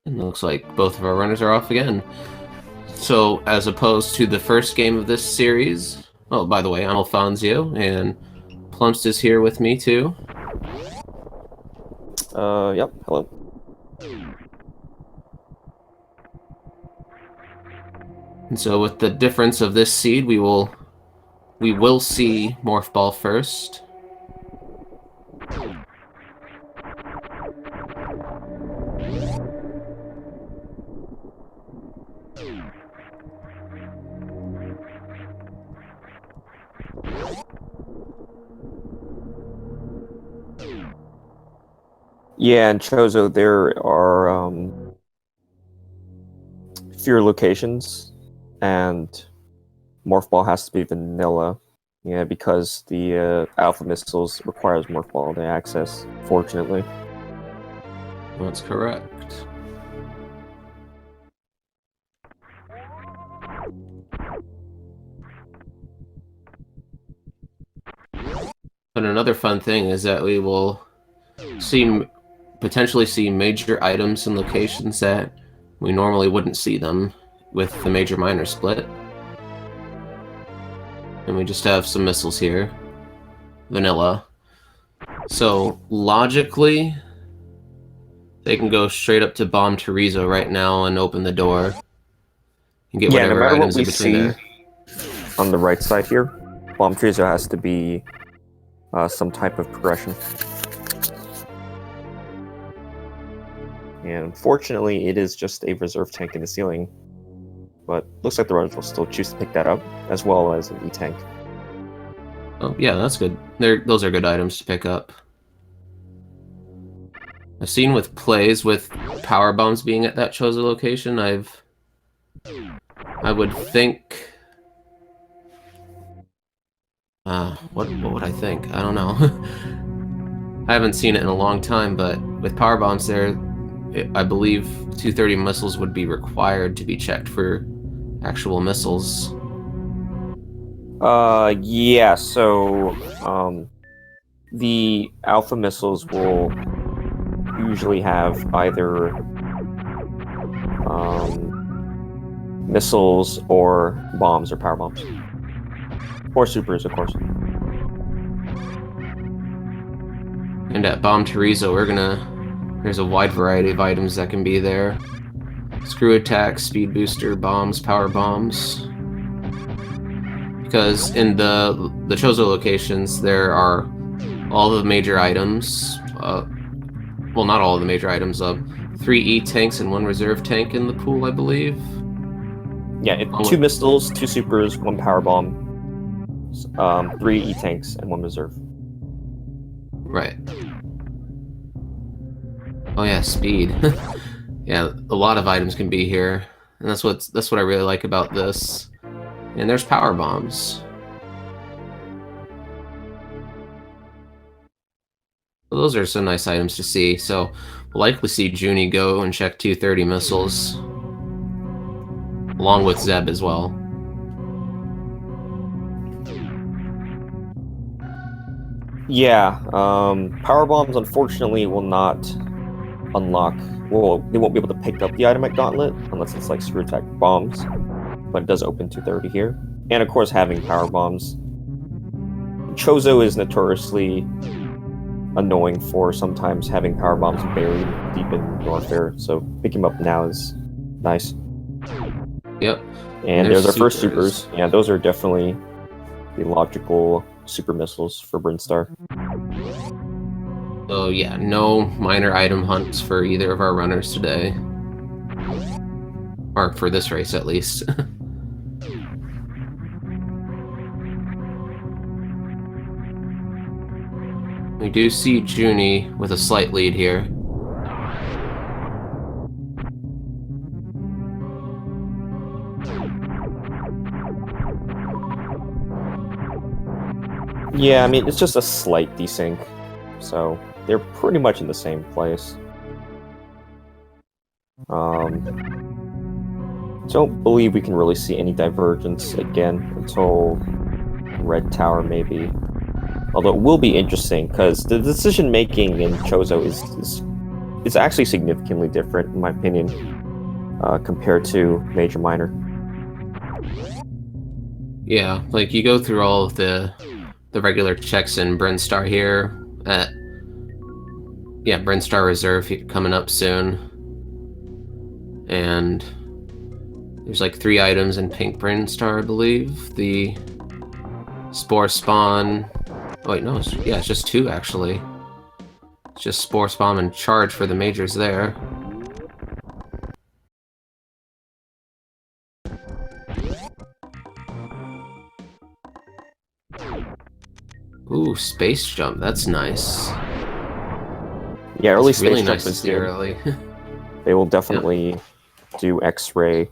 And it looks like both of our runners are off again. So, as opposed to the first game of this series... Oh, by the way, I'm Alfonso, and Plumst is here with me, too. Yep, hello. And so, with the difference of this seed, we will see Morph Ball first. Yeah, in Chozo there are fewer locations, and Morph Ball has to be vanilla. Yeah, because the Alpha Missiles requires Morph Ball to access, fortunately. That's correct. But another fun thing is that we will potentially see major items in locations that we normally wouldn't see them with the major-minor split. And we just have some missiles here. Vanilla. So, logically, they can go straight up to Bomb Teresa right now and open the door. And get whatever no matter items what we in between see there. on the right side here, Bomb Teresa has to be some type of progression. And unfortunately, it is just a reserve tank in the ceiling. But looks like the runners will still choose to pick that up, as well as an E-tank. Oh, yeah, that's good. Those are good items to pick up. I've seen with plays with power bombs being at that Chozo location, I would think... what would I think? I don't know. I haven't seen it in a long time, but with power bombs there, I believe 230 missiles would be required to be checked for actual missiles. Yeah, so, the Alpha Missiles will usually have either, missiles or bombs or power bombs. Or supers, of course. And at Bomb Teresa, there's a wide variety of items that can be there. Screw attack, speed booster, bombs, power bombs. Because in the Chozo locations, there are all the major items. Well, not all of the major items. 3 E-tanks and 1 reserve tank in the pool, I believe. Yeah, 2 missiles, 2 supers, 1 power bomb, 3 E-tanks, and 1 reserve. Right. Oh yeah, speed. Yeah, a lot of items can be here, and that's what I really like about this. And there's power bombs. So those are some nice items to see. So we'll likely see Junie go and check 230 missiles, along with Zeb as well. Yeah, power bombs unfortunately will not unlock. Well, they won't be able to pick up the item at Gauntlet unless it's like screw attack bombs, but it does open 230 here. And of course, having power bombs. Chozo is notoriously annoying for sometimes having power bombs buried deep in warfare, so picking them up now is nice. Yep. And there's our first supers. Yeah, those are definitely the logical super missiles for Brinstar. So yeah, no minor item hunts for either of our runners today. Or for this race, at least. We do see Junie with a slight lead here. Yeah, I mean, it's just a slight desync, so they're pretty much in the same place. Don't believe we can really see any divergence again until Red Tower, maybe. Although it will be interesting, because the decision-making in Chozo is it's actually significantly different, in my opinion, compared to Major Minor. Yeah, like you go through all of the regular checks in Brinstar here at Brinstar Reserve coming up soon. And there's like 3 items in Pink Brinstar, I believe. The Spore Spawn. Oh wait, no, it's just 2 actually. It's just Spore Spawn and Charge for the majors there. Ooh, Space Jump, that's nice. Yeah, early It's really Space Jump nice to is see good. early. They will definitely do X-Ray,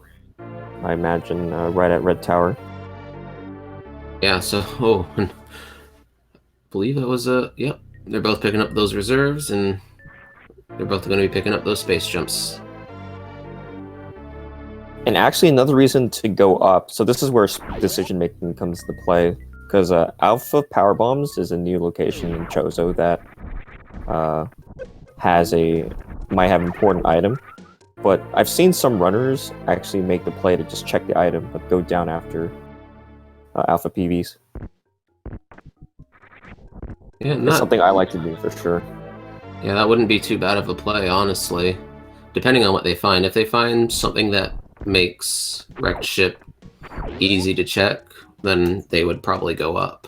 I imagine, right at Red Tower. Yeah, so, I believe that was yep. They're both picking up those reserves, and they're both going to be picking up those space jumps. And actually, another reason to go up, so this is where decision making comes into play, because Alpha Power Bombs is a new location in Chozo that might have an important item. But I've seen some runners actually make the play to just check the item, but go down after Alpha PVs. Yeah, It's something I like to do for sure. Yeah, that wouldn't be too bad of a play, honestly. Depending on what they find. If they find something that makes wrecked ship easy to check, then they would probably go up,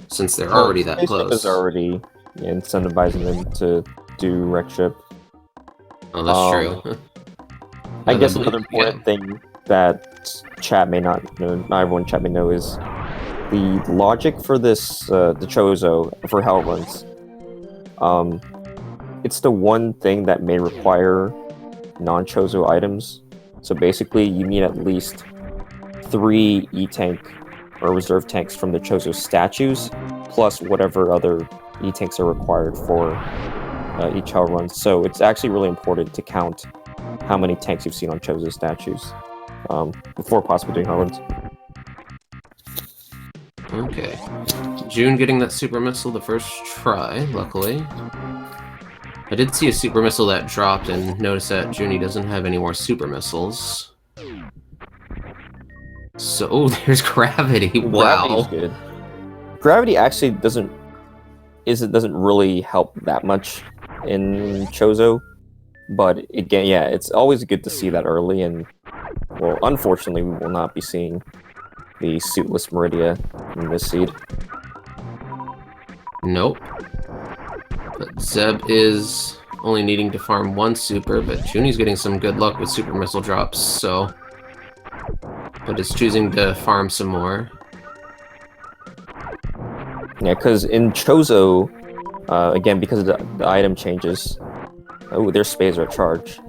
since they're already that close. Is already incentivizing them to do wreck ship. Oh, that's true. I guess another important thing that chat may not know, not everyone in chat may know, is the logic for this, the Chozo, for how it runs. It's the one thing that may require non-Chozo items. So basically, you need at least 3 E-Tank or reserve tanks from the Chozo statues, plus whatever other E-Tanks are required for each how it runs. So it's actually really important to count how many tanks you've seen on Chozo statues before possibly doing how it runs. Okay. June getting that super missile the first try, luckily. I did see a super missile that dropped and noticed that Junie doesn't have any more super missiles. So, there's Gravity. Wow. Gravity's good. Gravity actually doesn't really help that much in Chozo, but again, yeah, it's always good to see that early. And well, unfortunately, we will not be seeing the suitless Meridia in this seed. Nope. But Zeb is only needing to farm 1 super, but Junie's getting some good luck with super missile drops, so... But is choosing to farm some more. Yeah, because in Chozo, again, because of the item changes... Oh, their spays are at charge.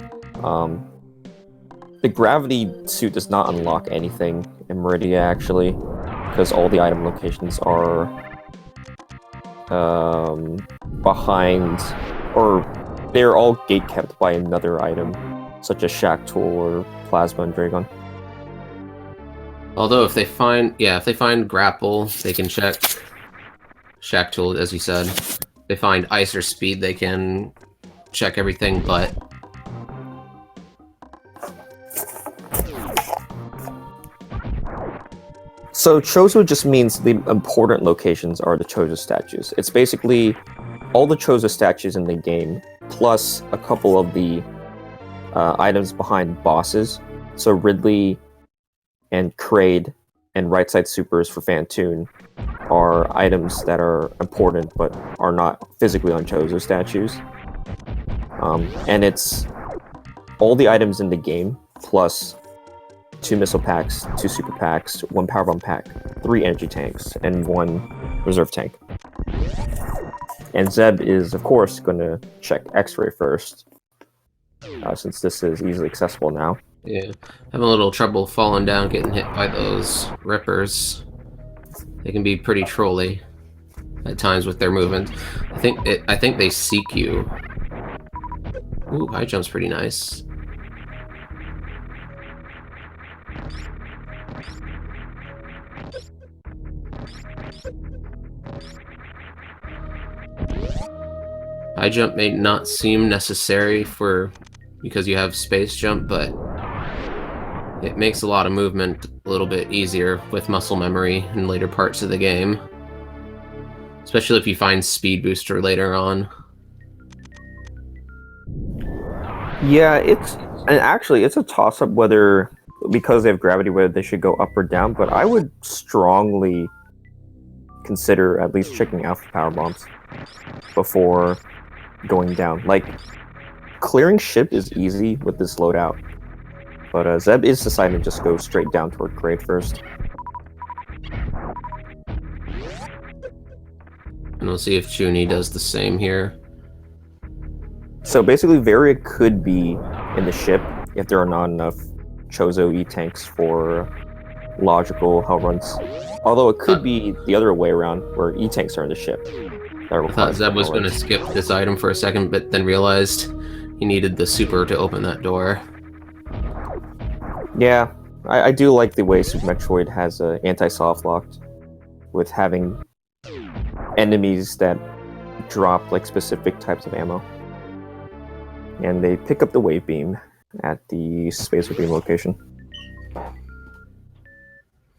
The Gravity suit does not unlock anything in Meridia, actually, because all the item locations are behind, or they're all gate kept by another item, such as Shack Tool or Plasma and Dragon. Although if they find Grapple, they can check Shack Tool, as you said. If they find Ice or Speed, they can check everything but... So Chozo just means the important locations are the Chozo statues. It's basically all the Chozo statues in the game, plus a couple of the items behind bosses. So Ridley and Kraid and Right Side Supers for Fantoon are items that are important but are not physically on Chozo statues. And it's all the items in the game, plus 2 missile packs, 2 super packs, 1 power bomb pack, 3 energy tanks, and 1 reserve tank. And Zeb is, of course, going to check X-Ray first, since this is easily accessible now. Yeah, having a little trouble falling down, getting hit by those rippers. They can be pretty trolly at times with their movement. I think they seek you. Ooh, high jump's pretty nice. High jump may not seem necessary because you have space jump, but it makes a lot of movement a little bit easier with muscle memory in later parts of the game. Especially if you find speed booster later on. Yeah, it's a toss-up whether, because they have gravity, whether they should go up or down, but I would strongly consider at least checking out for power bombs before going down. Like, clearing ship is easy with this loadout, but Zeb is deciding to just go straight down toward Kraid first. And we'll see if Joonie does the same here. So basically, Varia could be in the ship if there are not enough Chozo E-tanks for logical hell runs. Although it could be the other way around, where E-tanks are in the ship. I thought Zeb was going to skip this item for a second, but then realized he needed the super to open that door. Yeah, I do like the way Super Metroid has anti-soft locked, with having enemies that drop like specific types of ammo. And they pick up the wave beam at the spacer beam location.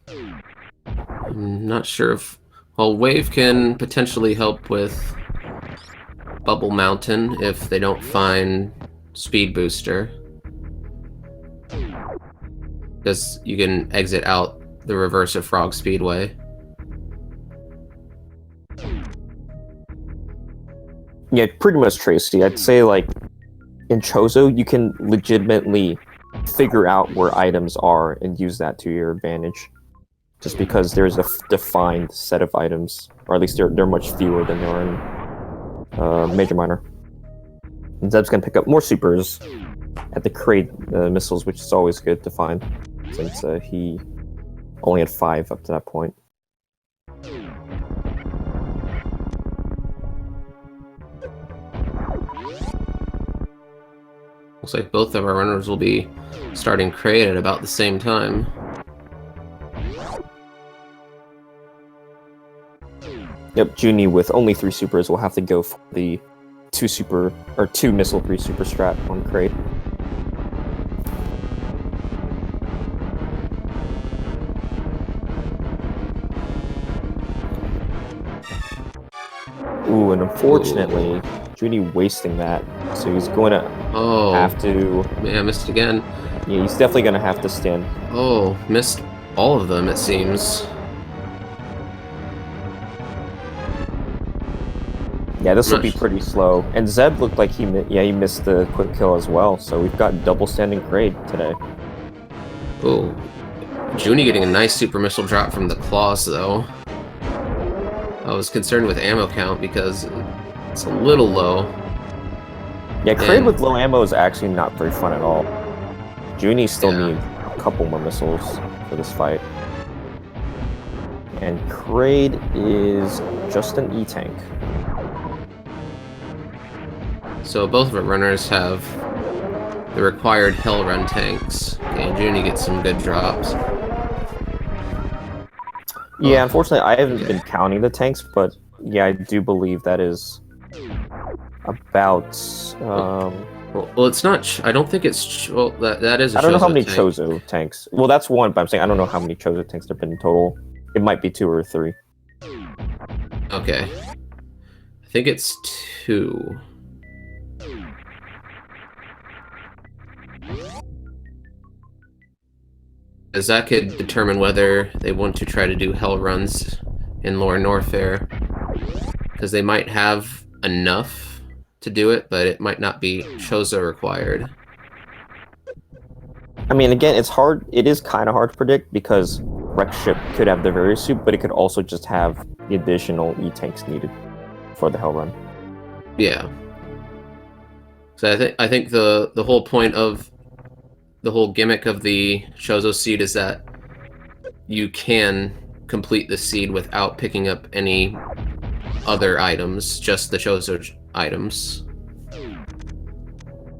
I'm not sure if... Well, wave can potentially help with Bubble Mountain if they don't find speed booster. Because you can exit out the reverse of Frog Speedway. Yeah, pretty much Tracy. I'd say, like, in Chozo, you can legitimately figure out where items are and use that to your advantage. Just because there's a defined set of items, or at least they're much fewer than there are in Major Minor. And Zeb's gonna pick up more supers at the Kraid missiles, which is always good to find, since he only had 5 up to that point. Looks like both of our runners will be starting Kraid at about the same time. Yep, Joonie with only 3 supers will have to go for the 2 missile 3 super strat on Kraid. Ooh, and unfortunately, Joonie wasting that, so he's going to have to... Man, I missed again. Yeah, he's definitely going to have to stand. Oh, missed all of them, it seems. Yeah, this will be pretty slow. And Zeb looked like he missed the quick kill as well, so we've got double standing Kraid today. Oh, Joonie getting a nice super missile drop from the claws, though. I was concerned with ammo count because it's a little low. Yeah, Kraid with low ammo is actually not very fun at all. Joonie still needs a couple more missiles for this fight. And Kraid is just an E-tank. So both of our runners have the required Hell Run tanks. Okay, Joonie gets some good drops. Yeah, unfortunately, I haven't been counting the tanks, but yeah, I do believe that is about... well, it's not... I don't think it's... Well, that is a I don't know how many tank. Chozo tanks. Well, that's one, but I'm saying I don't know how many Chozo tanks there have been in total. It might be 2 or 3. Okay. I think it's 2. As that could determine whether they want to try to do hell runs in Lore Norfair. Because they might have enough to do it, but it might not be Chozo required. I mean, again, it's hard. It is kind of hard to predict because Rex Ship could have the various suit, but it could also just have the additional E-tanks needed for the hell run. Yeah. So I think the whole point of the whole gimmick of the Chozo seed is that you can complete the seed without picking up any other items, just the Chozo items.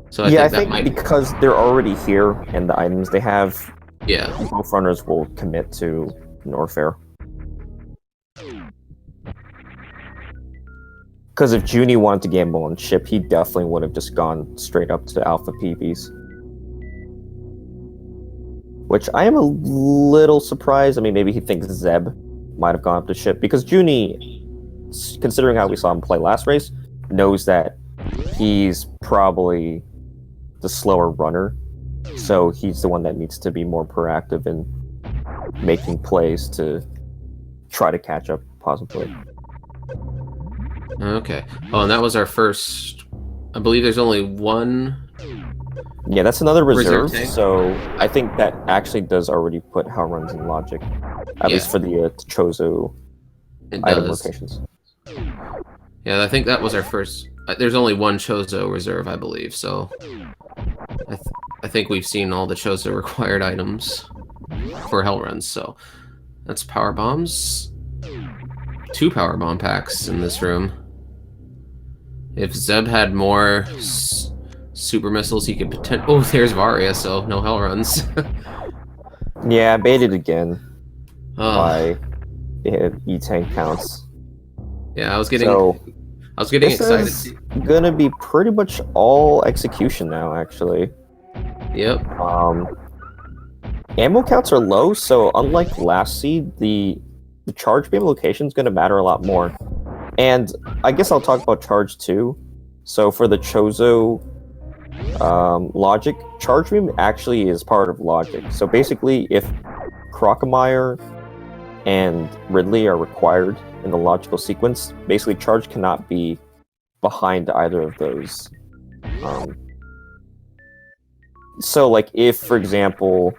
So I think because they're already here and the items they have, both runners will commit to Norfair. Because if Junie wanted to gamble on ship, he definitely would have just gone straight up to Alpha PVs. Which I am a little surprised. I mean, maybe he thinks Zeb might have gone up to ship. Because Junie, considering how we saw him play last race, knows that he's probably the slower runner. So he's the one that needs to be more proactive in making plays to try to catch up, possibly. Okay. Oh, and that was our first... I believe there's only one... Yeah, that's another reserve, tank. so I think that actually does already put how runs in logic. At least for the Chozo item locations. Yeah, I think that was our first... There's only one Chozo reserve, I believe, so... I think we've seen all the Chozo required items for Hell Runs, so... That's power bombs. 2 power bomb packs in this room. If Zeb had more super missiles, he could potentially... Oh, there's Varia, so no Hell Runs. Yeah, baited again by E-Tank counts. Yeah, I was getting excited. This is gonna be pretty much all execution now, actually. Yep. Ammo counts are low, so unlike last seed, the charge beam location is going to matter a lot more. And I guess I'll talk about charge too. So for the Chozo logic, charge beam actually is part of logic. So basically, if Ranomizer and Ridley are required in the logical sequence, basically charge cannot be behind either of those. So like if, for example,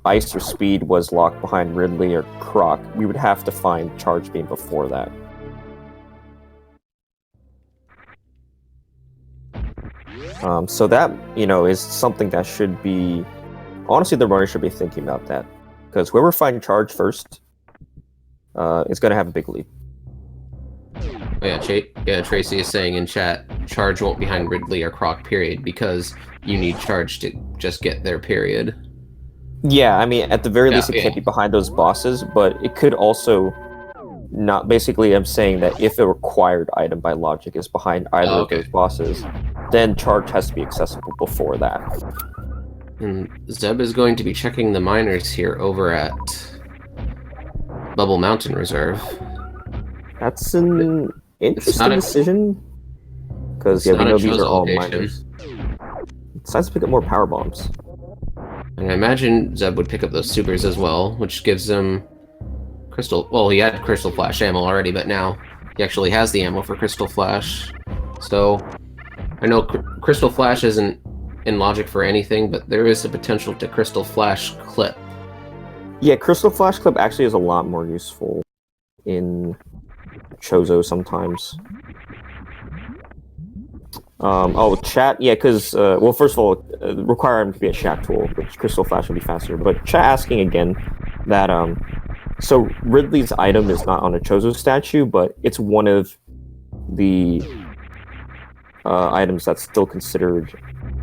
Ice or Speed was locked behind Ridley or Croc, we would have to find Charge Beam before that. So that, is something that should be... Honestly, the runner should be thinking about that. Because whoever finds Charge first is going to have a big lead. Oh, yeah, Tracy is saying in chat, Charge won't behind Ridley or Croc, period, because you need Charge to just get there, period. Yeah, I mean, at the very least, it can't be behind those bosses, but it could also not... Basically, I'm saying that if a required item by logic is behind either of those bosses, then Charge has to be accessible before that. And Zeb is going to be checking the miners here over at Bubble Mountain Reserve. That's an interesting decision, because we know these are all miners. It decides to pick up more power bombs. And I imagine Zeb would pick up those supers as well, which gives him crystal... Well, he had crystal flash ammo already, but now he actually has the ammo for crystal flash. So, I know crystal flash isn't in logic for anything, but there is a potential to crystal flash clip. Yeah, crystal flash clip actually is a lot more useful in Chozo sometimes. Chat, yeah, because, well, first of all, require him to be a chat tool, which Crystal Flash will be faster, but chat asking again that, so Ridley's item is not on a Chozo statue, but it's one of the items that's still considered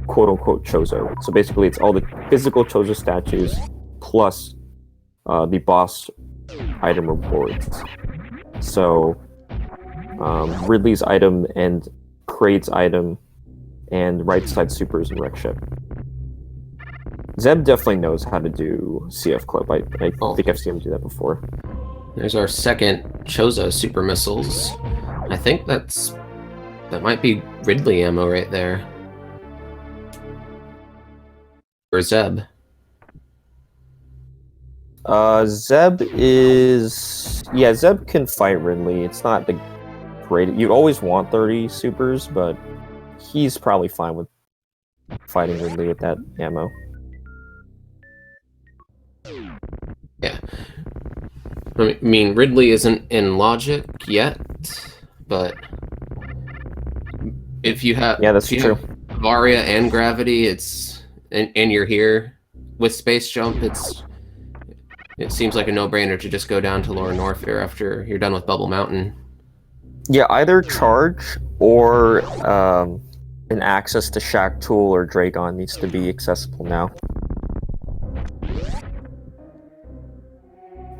quote-unquote Chozo. So basically, it's all the physical Chozo statues plus the boss item rewards. So, Ridley's item and Kraid's item and right side supers and wreck ship. Zeb definitely knows how to do CF clip. I think I've seen him do that before. There's our second Chozo super missiles. I think that might be Ridley ammo right there. Or Zeb. Zeb can fight Ridley. It's not the great... You'd always want 30 supers, but he's probably fine with fighting Ridley with that ammo. Yeah. I mean, Ridley isn't in logic yet, but if you have... Yeah, that's true. Varia and Gravity, and you're here with Space Jump, it seems like a no-brainer to just go down to Lower Norfair after you're done with Bubble Mountain. Yeah, either Charge or an access to Shack Tool or Dragon needs to be accessible now.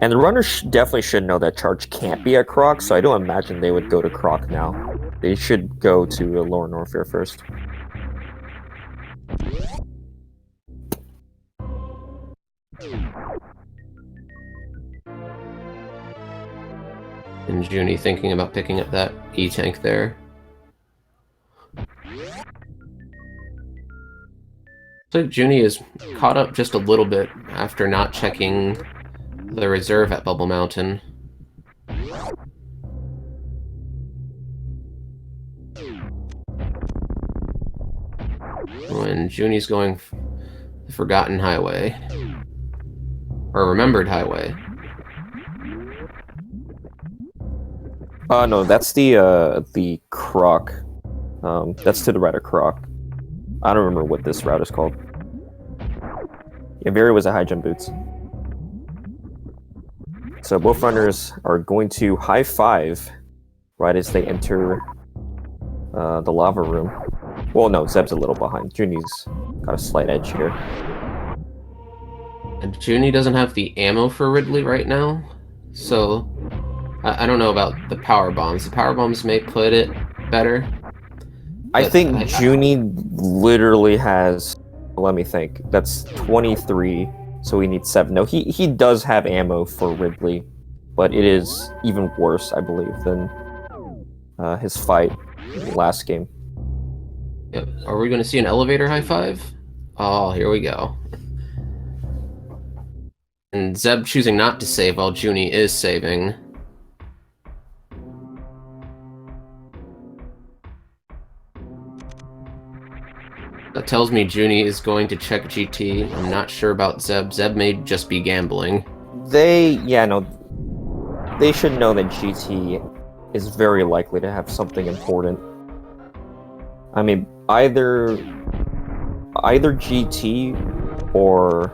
And the runners definitely should know that charge can't be at Croc, so I don't imagine they would go to Croc now. They should go to Lower Norfair first. And Junie thinking about picking up that E-tank there. So Junie is caught up just a little bit after not checking the reserve at Bubble Mountain. When Junie's going the Forgotten Highway. Or Remembered Highway. No, that's the Croc. That's to the right of Croc. I don't remember what this route is called. Yeah, Very was a high jump boots. So both runners are going to high five right as they enter the lava room. Well, no, Zeb's a little behind. Junie's got a slight edge here. And Junie doesn't have the ammo for Ridley right now, so I don't know about the power bombs. The power bombs may put it better. I think Junie literally has, let me think, that's 23, so he needs 7. No, he does have ammo for Ridley, but it is even worse, I believe, than his fight last game. Yep. Are we going to see an elevator high five? Oh, here we go. And Zeb choosing not to save while Junie is saving. That tells me Junie is going to check GT. I'm not sure about Zeb. Zeb may just be gambling. They should know that GT is very likely to have something important. I mean, either GT or...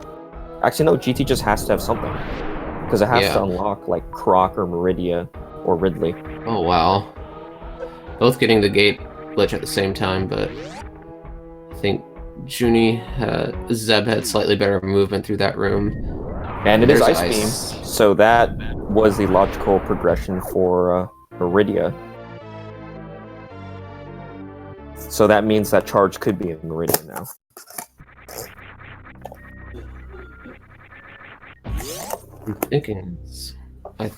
Actually, no, GT just has to have something. Because it has to unlock, like, Croc or Meridia or Ridley. Oh, wow. Both getting the gate glitch at the same time, but... I think Zeb had slightly better movement through that room. And it is Ice Beam, so that was the logical progression for Meridia. So that means that charge could be in Meridia now. I'm thinking... I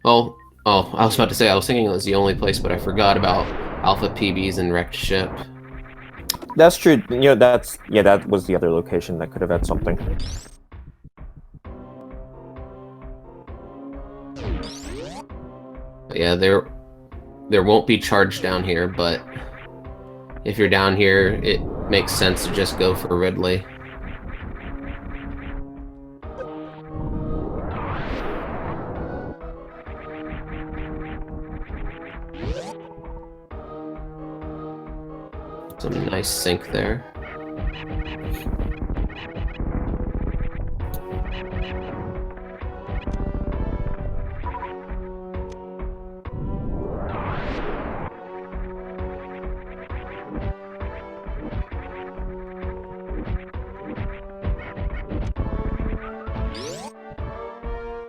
was about to say I was thinking it was the only place, but I forgot about Alpha PBs and Wrecked Ship. That's true. You know, that was the other location that could have had something. But yeah, there won't be charge down here, but if you're down here, it makes sense to just go for Ridley. Some nice sync there.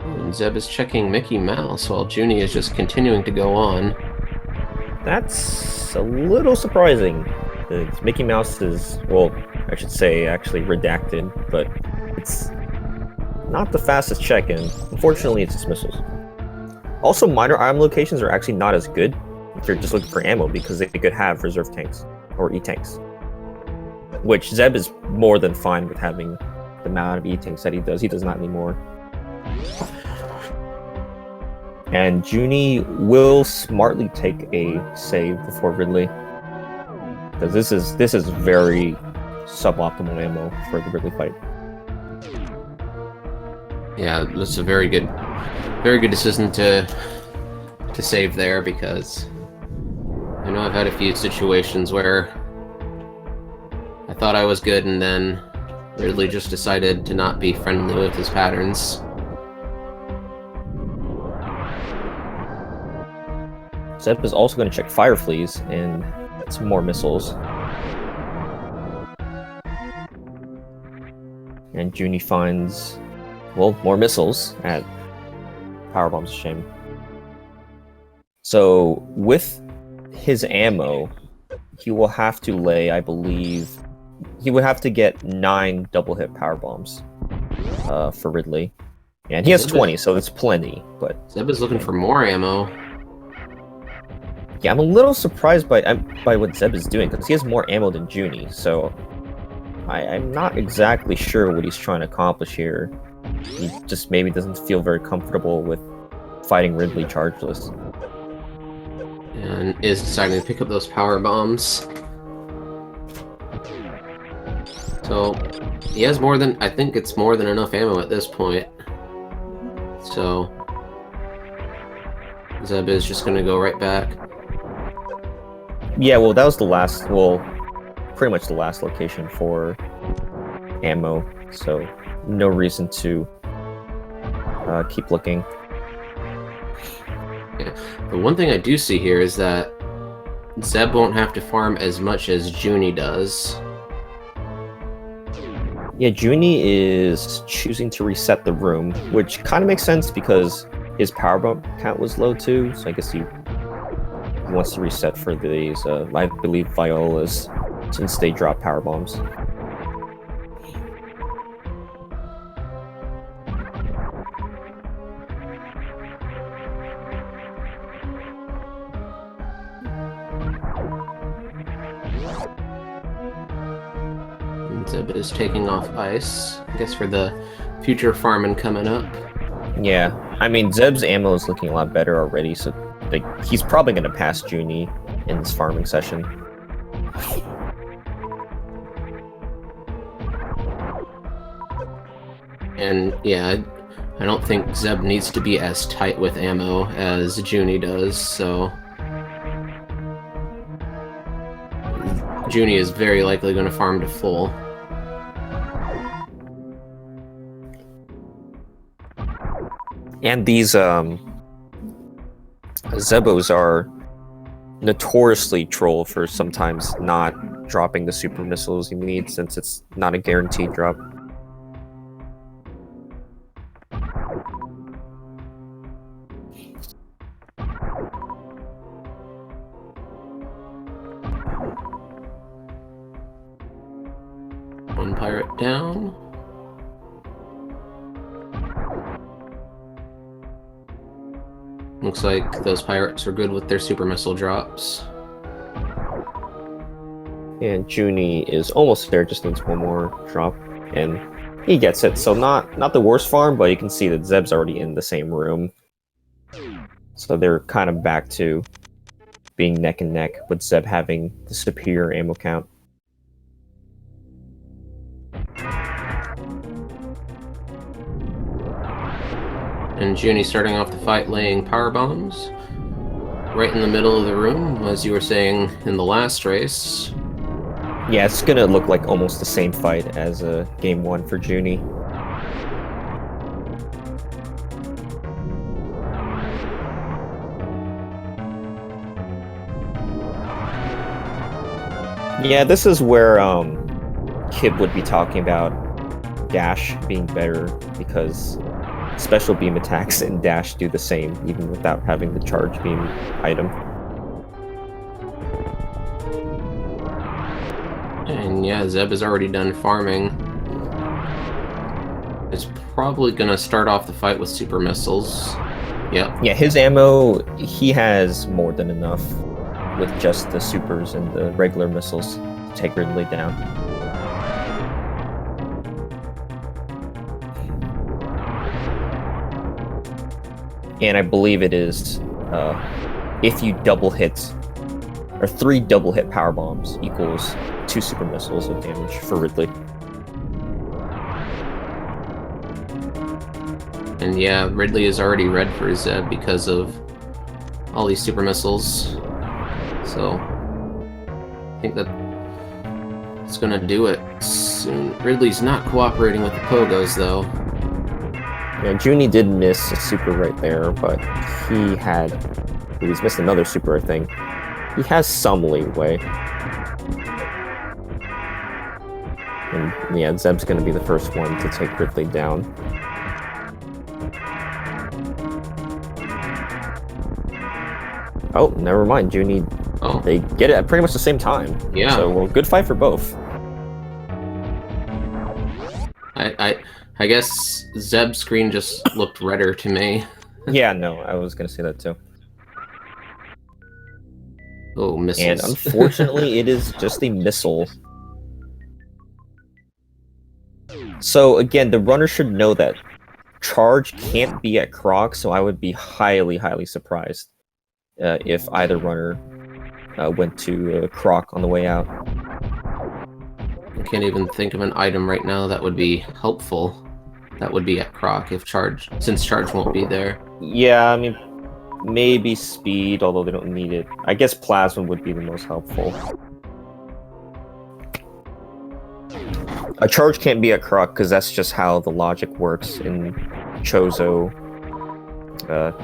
And Zeb is checking Mickey Mouse while Junie is just continuing to go on. That's a little surprising. Mickey Mouse is, well, I should say actually redacted, but it's not the fastest check-in. Unfortunately, it's dismissals. Also, minor item locations are actually not as good if you're just looking for ammo because they could have reserve tanks or E-tanks. Which Zeb is more than fine with having the amount of E-tanks that he does. He does not need more. And Junie will smartly take a save before Ridley. Because this is very suboptimal ammo for the Ridley fight. Yeah, that's a very good decision to save there, because I know I've had a few situations where I thought I was good and then Ridley just decided to not be friendly with his patterns. Zeb is also going to check Fire Fleas and some more missiles. And Junie finds, well, more missiles at Powerbomb's a shame. So with his ammo, he will have to lay, I believe, he would have to get 9 double hit power bombs for Ridley. And he has 20, so that's plenty. But Zeb is looking for more ammo. Yeah, I'm a little surprised by what Zeb is doing, because he has more ammo than Junie, so I'm not exactly sure what he's trying to accomplish here. He just maybe doesn't feel very comfortable with fighting Ridley chargeless. And is deciding to pick up those power bombs. So he has more than, I think it's more than enough ammo at this point. So Zeb is just gonna go right back. Yeah, well, that was the last, well, pretty much the last location for ammo, so no reason to keep looking. Yeah. The one thing I do see here is that Zeb won't have to farm as much as Junie does. Yeah, Junie is choosing to reset the room, which kind of makes sense because his power bomb count was low too, so I guess he wants to reset for these, I believe, Violas, since they drop power bombs. Zeb is taking off ice, I guess for the future farming coming up. Yeah, I mean, Zeb's ammo is looking a lot better already, so like, he's probably going to pass Junie in this farming session. And yeah, I don't think Zeb needs to be as tight with ammo as Junie does, so Junie is very likely going to farm to full. And these Zebos are notoriously troll for sometimes not dropping the super missiles you need, since it's not a guaranteed drop. One pirate down. Looks like those pirates are good with their super missile drops. And Junie is almost there, just needs one more drop, and he gets it. So not the worst farm, but you can see that Zeb's already in the same room. So they're kind of back to being neck and neck, with Zeb having the superior ammo count. And Junie starting off the fight laying power bombs right in the middle of the room, as you were saying in the last race. Yeah, it's gonna look like almost the same fight as game 1 for Junie. Yeah, this is where Kib would be talking about Dash being better, because special beam attacks and Dash do the same, even without having the charge beam item. And yeah, Zeb is already done farming. Is probably gonna start off the fight with super missiles. Yep. Yeah, his ammo, he has more than enough with just the supers and the regular missiles to take Ridley down. And I believe it is, if you double hit, or 3 double hit power bombs equals 2 super missiles of damage for Ridley. And yeah, Ridley is already red for Zeb because of all these super missiles. So I think that it's gonna do it soon. Ridley's not cooperating with the Pogos though. Yeah, Junie did miss a super right there, but he's missed another super, I think. He has some leeway. And yeah, Zeb's gonna be the first one to take Ridley down. Oh, never mind, Junie. Oh, They get it at pretty much the same time. yeah. So, well, good fight for both. I guess Zeb's screen just looked redder to me. Yeah, no, I was gonna say that too. Oh, missiles. And unfortunately, it is just a missile. So again, the runner should know that charge can't be at Croc, so I would be highly, highly surprised if either runner went to Croc on the way out. I can't even think of an item right now that would be helpful. That would be at Croc if charge, since charge won't be there. Yeah, I mean, maybe speed, although they don't need it. I guess plasma would be the most helpful. A charge can't be at Croc because that's just how the logic works in Chozo.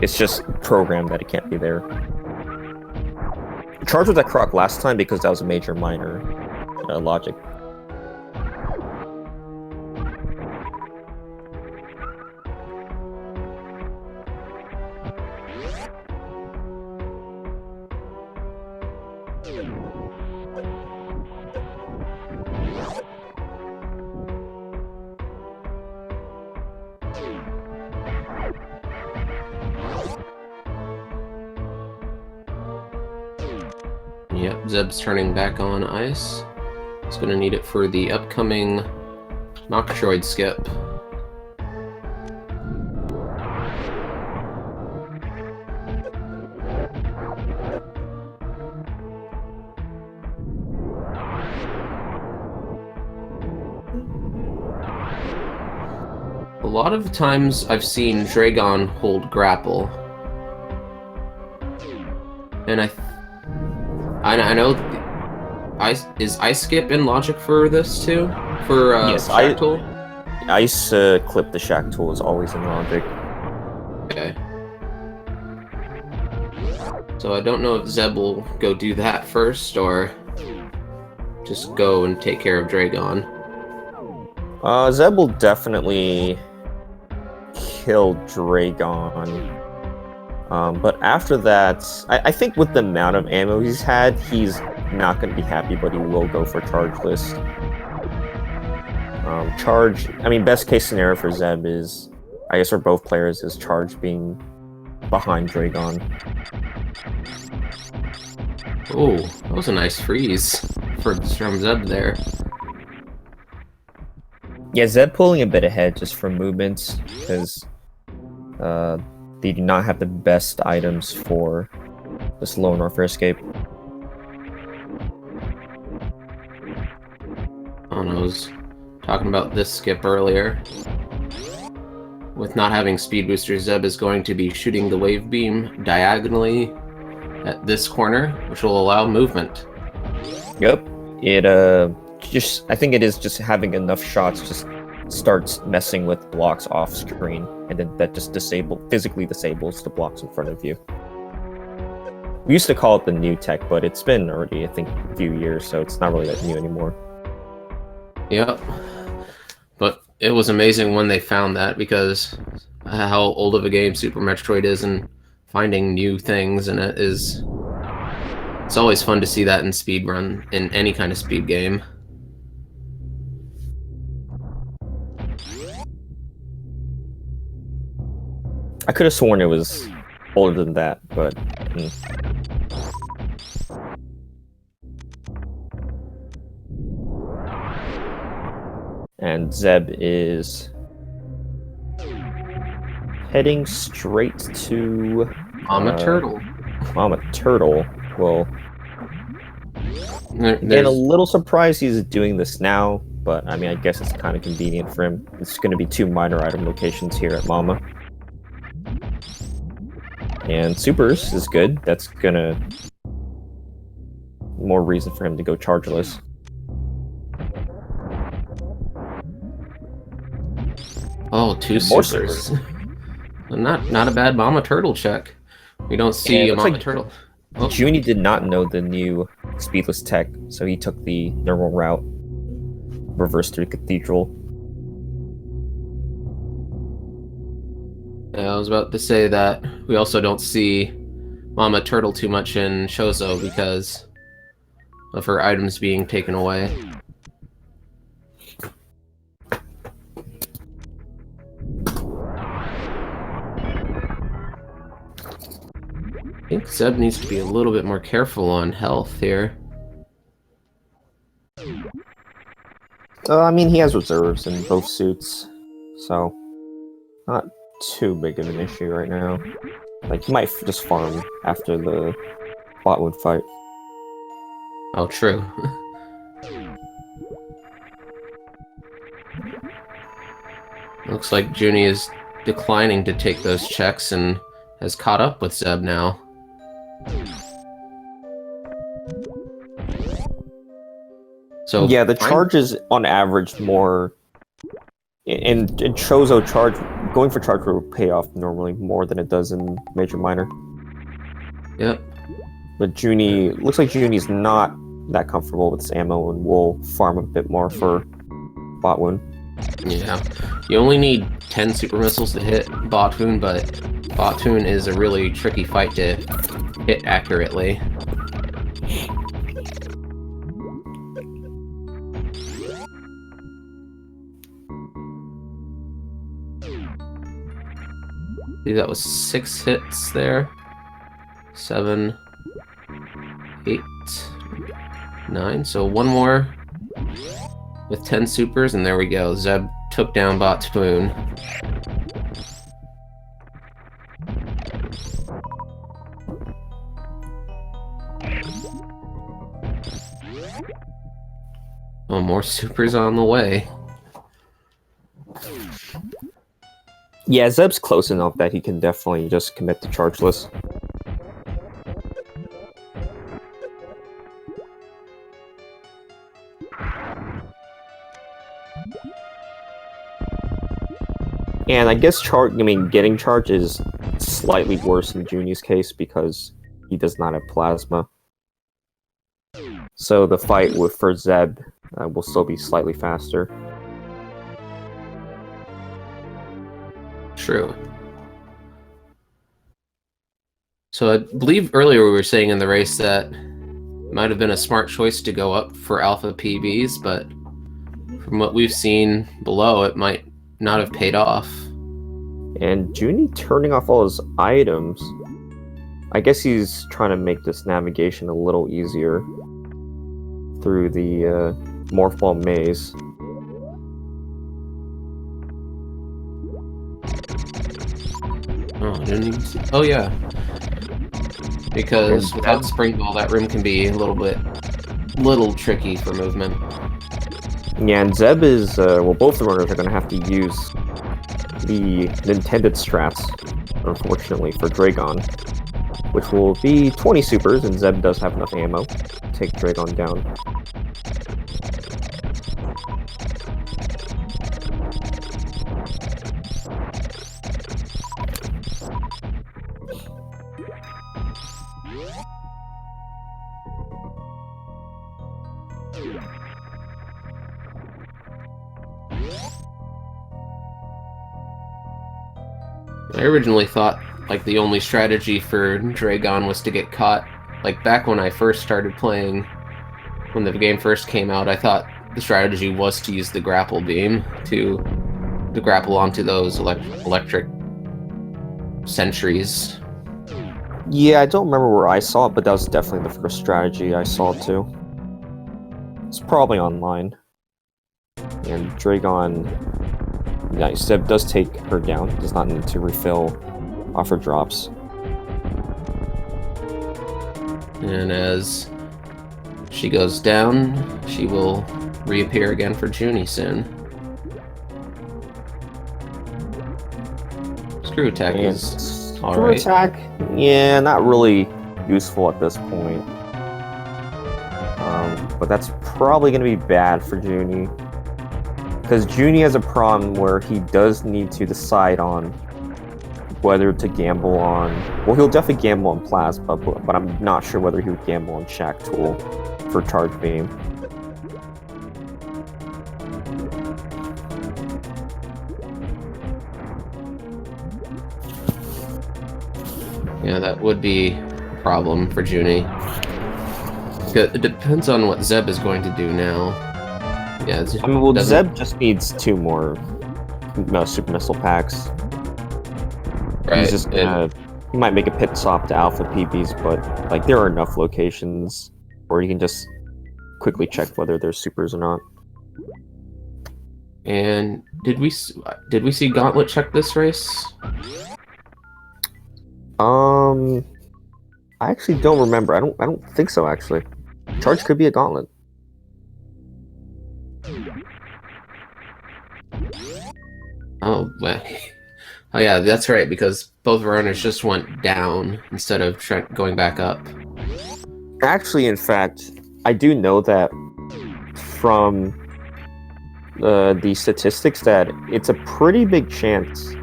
It's just programmed that it can't be there. Charge was at Croc last time because that was a major minor logic. Yep, Zeb's turning back on ice. He's gonna need it for the upcoming Metroid skip. A lot of times I've seen Dragon hold grapple. And I know is ice skip in logic for this too? For Yes, Shack Tool? Ice clip the Shack Tool is always in logic. Okay. So I don't know if Zeb will go do that first or just go and take care of Dragon. Zeb will definitely kill Dragon. But after that, I think with the amount of ammo he's had, he's not going to be happy, but he will go for chargeless. Charge, I mean, best case scenario for Zeb is, I guess for both players, is Charge being behind Dragon. Oh, that was a nice freeze from Zeb there. Yeah, Zeb pulling a bit ahead just from movements, because they do not have the best items for this low North Air escape. I was talking about this skip earlier. With not having speed booster, Zeb is going to be shooting the wave beam diagonally at this corner, which will allow movement. Yep. It I think it is just having enough shots just starts messing with blocks off screen, and then that just physically disables the blocks in front of you. We used to call it the new tech, but it's been already, I think, a few years, so it's not really that new anymore. Yep. But it was amazing when they found that, because how old of a game Super Metroid is, and finding new things in it is... It's always fun to see that in speedrun, in any kind of speed game. I could have sworn it was older than that, but... And Zeb is heading straight to Mama Turtle. Mama Turtle. Well, again, a little surprised he's doing this now, but I mean, I guess it's kind of convenient for him. It's going to be 2 minor item locations here at Mama. And Supers is good. That's gonna... more reason for him to go chargeless. Oh, 2 supers. Not a bad Mama Turtle check. We don't see a Mama Turtle. Oh. Junie did not know the new speedless tech, so he took the normal route, reverse through Cathedral. Yeah, I was about to say that we also don't see Mama Turtle too much in Chozo because of her items being taken away. I think Zeb needs to be a little bit more careful on health here. I mean, he has reserves in both suits, so not too big of an issue right now. Like, he might just farm after the botwood fight. Oh, true. Looks like Junie is declining to take those checks and has caught up with Zeb now. So yeah, the charge is on average more. In Chozo, going for charge will pay off normally more than it does in Major Minor. Yep. But Junie looks like Junie's not that comfortable with his ammo and will farm a bit more for Botwoon. Yeah, you only need 10 super missiles to hit Botwoon, but Botwoon is a really tricky fight to hit accurately. I think that was 6 hits there. 7, 8, 9. So one more with 10 supers, and there we go. Zeb took down Botwoon. Oh, more supers on the way. Yeah, Zeb's close enough that he can definitely just commit to chargeless. And I guess getting charge is slightly worse in Junie's case because he does not have plasma. So the fight for Zeb will still be slightly faster. True. So I believe earlier we were saying in the race that it might have been a smart choice to go up for alpha PBs, but from what we've seen below, it might not have paid off. And Junie turning off all his items, I guess he's trying to make this navigation a little easier through the Morph Ball maze. Oh, I didn't even see. Oh, yeah. Because without Spring Ball, that room can be a little tricky for movement. Yeah, and Zeb is, both the runners are going to have to use the intended strats, unfortunately, for Dragon, which will be 20 supers, and Zeb does have enough ammo to take Dragon down. I originally thought, like, the only strategy for Dragon was to get caught. Like, back when I first started playing, when the game first came out, I thought the strategy was to use the grapple beam to grapple onto those electric sentries. Yeah, I don't remember where I saw it, but that was definitely the first strategy I saw too. It's probably online. And Dragon... Nice. Zeb does take her down. Does not need to refill off her drops. And as she goes down, she will reappear again for Junie soon. Screw attack is alright. Screw attack? Yeah, not really useful at this point. But that's probably going to be bad for Junie. Because Junie has a problem where he does need to decide on whether to gamble on... Well, he'll definitely gamble on Plasma, but I'm not sure whether he would gamble on Shack Tool for Charge Beam. Yeah, that would be problem for Junie. It depends on what Zeb is going to do now. Yeah, I mean, well, Zeb just needs 2 more super missile packs. Right. He's just gonna. He might make a pit stop to Alpha PBs, but like there are enough locations where you can just quickly check whether there's supers or not. And did we see Gauntlet check this race? I actually don't remember. I don't think so. Actually, Charge could be a Gauntlet. Oh, well. Oh yeah, that's right, because both runners just went down instead of going back up. Actually, in fact, I do know that from the statistics that it's a pretty big chance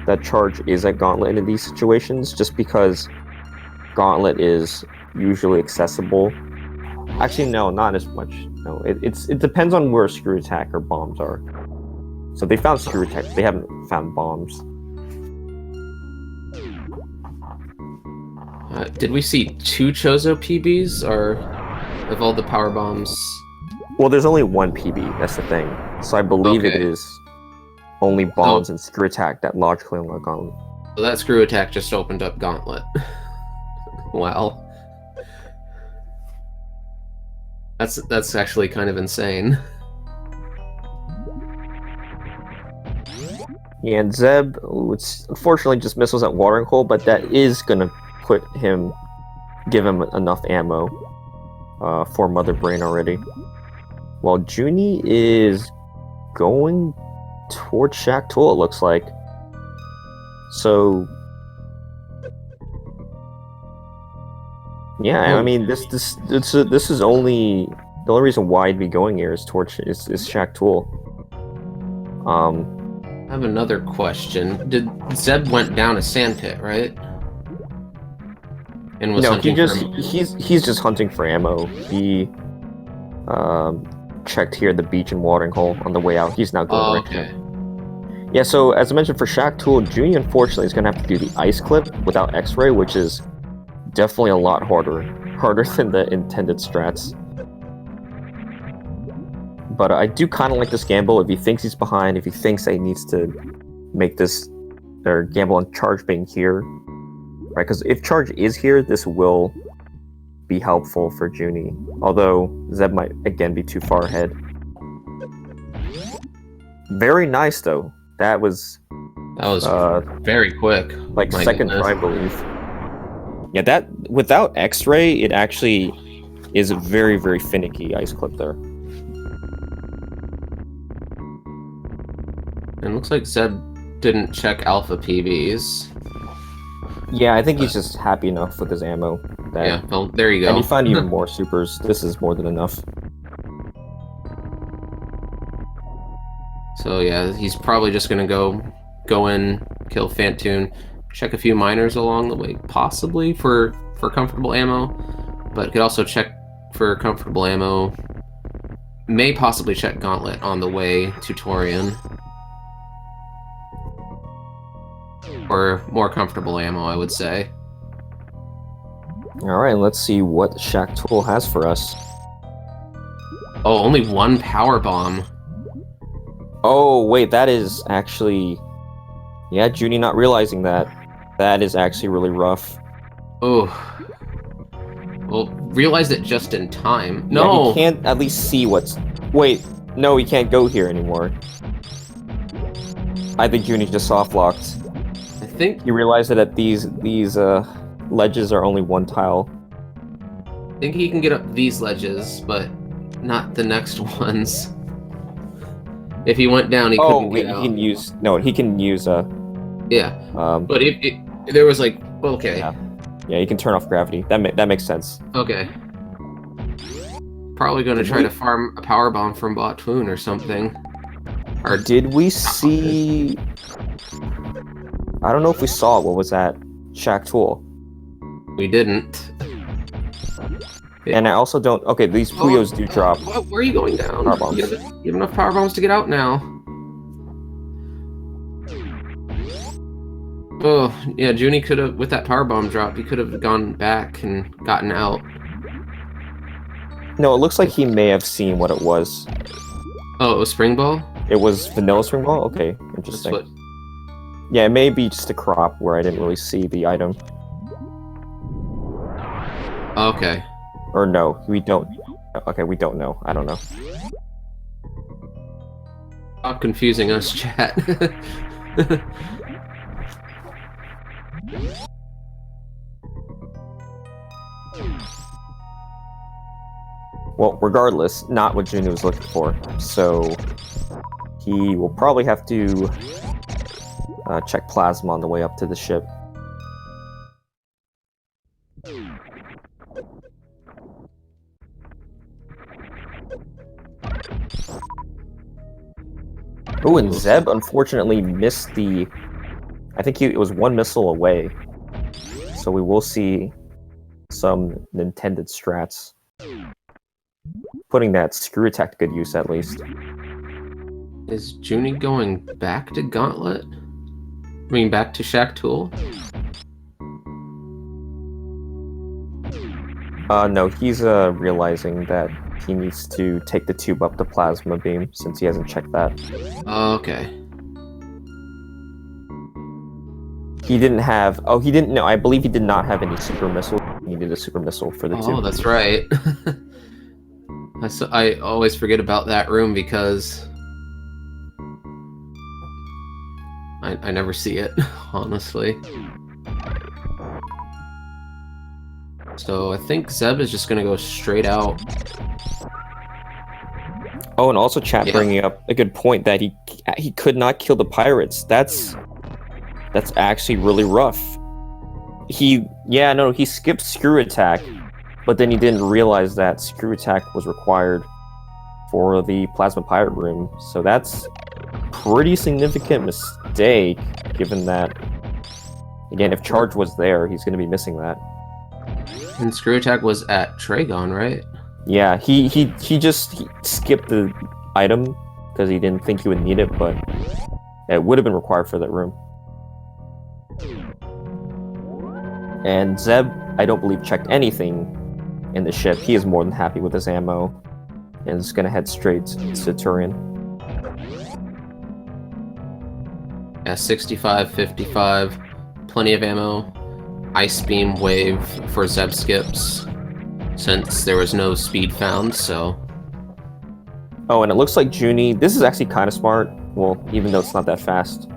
that Charge is at Gauntlet in these situations, just because Gauntlet is usually accessible. Actually, no, not as much. No, it depends on where Screw Attack or bombs are. So they found Screw Attack, they haven't found bombs. Did we see 2 Chozo PBs, or of all the power bombs? Well, there's only 1 PB, that's the thing. So I believe it is only bombs and Screw Attack that logically unlock Gauntlet. So that Screw Attack just opened up Gauntlet. Wow. That's actually kind of insane. Yeah, and Zeb, it's unfortunately just missiles at Watering Hole, but that is gonna give him enough ammo for Mother Brain already. While Junie is going towards Shack Tool, it looks like. So yeah, I mean this is only the only reason why I'd be going here is towards is Shack Tool. I have another question. Did Zeb went down a sand pit, right? And was he's just hunting for ammo. He checked here the beach and watering hole on the way out. He's now going right now. Yeah, so as I mentioned for Shack Tool, Junie unfortunately is gonna have to do the ice clip without X-ray, which is definitely a lot harder than the intended strats. But I do kind of like this gamble. If he thinks he's behind, if he thinks that he needs to make this or gamble on Charge being here, right? Because if Charge is here, this will be helpful for Junie. Although Zeb might again be too far ahead. Very nice though. That was very quick. Like second try, I believe. Yeah, that without X-ray, it actually is a very, very finicky ice clip there. And looks like Zeb didn't check Alpha PBs. Yeah, I think he's just happy enough with his ammo. Yeah, well, there you go. And he found even more supers. This is more than enough. So yeah, he's probably just gonna go in, kill Fantoon, check a few miners along the way, possibly for comfortable ammo, but could also check for comfortable ammo. May possibly check Gauntlet on the way to Torian. Or more comfortable ammo, I would say. Alright, let's see what Shack Tool has for us. Oh, only 1 power bomb. Oh, wait, that is actually... Yeah, Junie not realizing that. That is actually really rough. Oh. Well, realized it just in time. Yeah, no! he can't at least see what's... Wait, no, he can't go here anymore. I think Junie just soft-locked. I think... He realized that these ledges are only 1 tile. I think he can get up these ledges, but not the next ones. If he went down, he couldn't get out. He can use... No, he can use... Yeah, but if there was like... Well, okay. Yeah, you can turn off gravity. That makes sense. Okay. Probably going to try to farm a power bomb from Botwoon or something. Or did we see... I don't know if we saw it. What was that? Shack Tool. We didn't. And I also don't... Okay, these Puyos do drop. Where are you going down? Power bombs. You have enough power bombs to get out now. Oh, yeah, Junie could have, with that power bomb drop, he could have gone back and gotten out. No, it looks like he may have seen what it was. Oh, it was Spring Ball? It was vanilla spring ball? Okay, That's interesting. what... Yeah, it may be just a crop where I didn't really see the item. Okay. Or no, we don't. Okay, we don't know. I don't know. Stop confusing us, chat. Well, regardless, not what Junie was looking for. So he will probably have to check plasma on the way up to the ship. Oh, and Zeb unfortunately missed the... I think it was one missile away. So we will see some intended strats. Putting that screw attack to good use, at least. Is Junie going back to Gauntlet? I mean, back to Shack Tool? No, he's realizing that he needs to take the tube up to Plasma Beam, since he hasn't checked that. Okay. He didn't have... Oh, he didn't... No, I believe he did not have any super missile. He needed a super missile for the tube. Oh, that's right. I always forget about that room because... I never see it, honestly. So I think Zeb is just gonna go straight out. Oh, and also chat bringing up a good point that he could not kill the pirates. That's actually really rough. He skipped screw attack, but then he didn't realize that screw attack was required for the plasma pirate room. So that's pretty significant mistake, given that, again, if charge was there, he's going to be missing that. And screw attack was at Tragon, right? Yeah, he just skipped the item because he didn't think he would need it, but it would have been required for that room. And Zeb, I don't believe, checked anything in the ship. He is more than happy with his ammo and is going to head straight to Turian. Yeah, 65, 55, plenty of ammo. Ice Beam Wave for Zeb skips, since there was no speed found, so... Oh, and it looks like Junie... This is actually kind of smart, well, even though it's not that fast.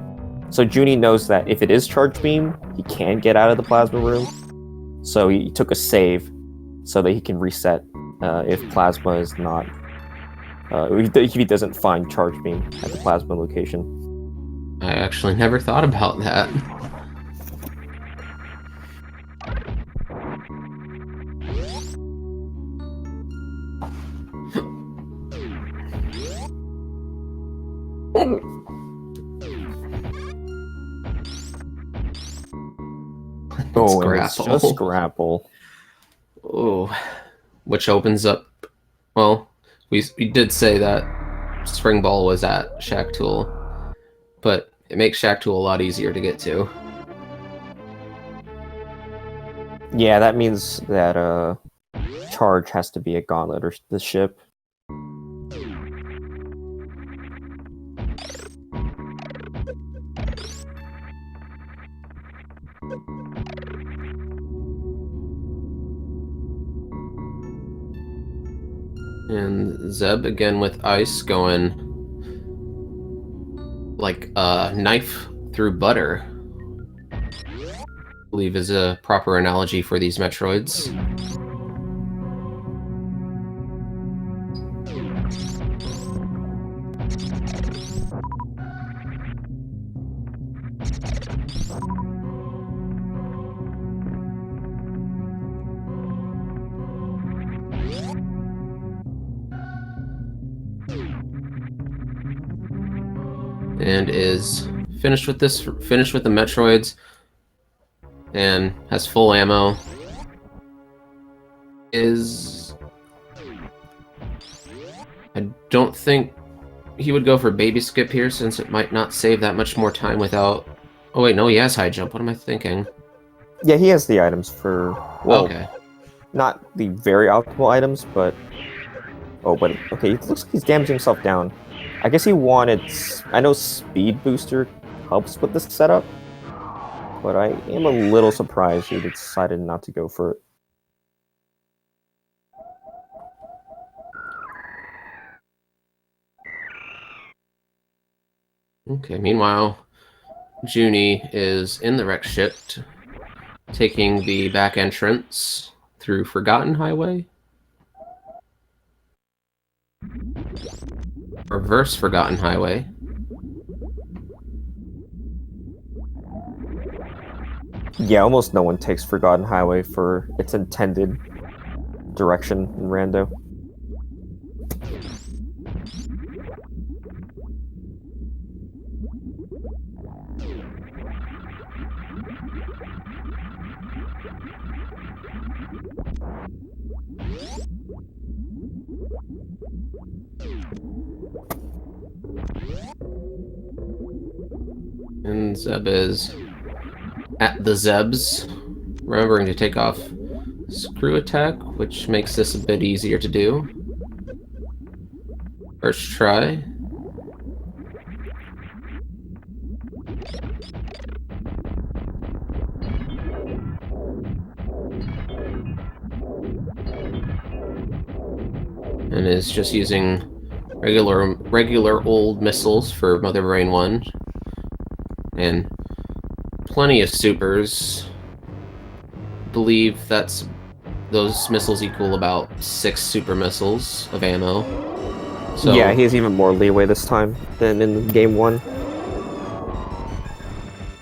So Junie knows that if it is Charge Beam, he can get out of the Plasma room. So he took a save so that he can reset if Plasma is not... if he doesn't find Charge Beam at the Plasma location. I actually never thought about that. Oh, it's just grapple. Oh, which opens up... Well, we did say that Spring Ball was at Shack Tool, but it makes Shack Tool a lot easier to get to. Yeah, that means that charge has to be a Gauntlet or the ship. And Zeb again with ice going like a knife through butter, I believe is a proper analogy for these Metroids. And is finished with the Metroids, and has full ammo. I don't think he would go for baby skip here, since it might not save that much more time without Oh wait, no, he has high jump. What am I thinking? Yeah, he has the items for, well, Okay. not the very optimal items, but oh, but okay, it looks like he's damaging himself down. I guess he wanted. I know speed booster helps with this setup, but I am a little surprised he decided not to go for it. Okay, meanwhile, Junie is in the wreck ship, taking the back entrance through Forgotten Highway. Reverse Forgotten Highway. Yeah, almost no one takes Forgotten Highway for its intended direction in Rando. And Zeb is at the Zebs, remembering to take off Screw Attack, which makes this a bit easier to do. First try. And is just using regular old missiles for Mother Brain 1. And plenty of supers. Believe those missiles equal about 6 super missiles of ammo. So yeah, he has even more leeway this time than in game 1.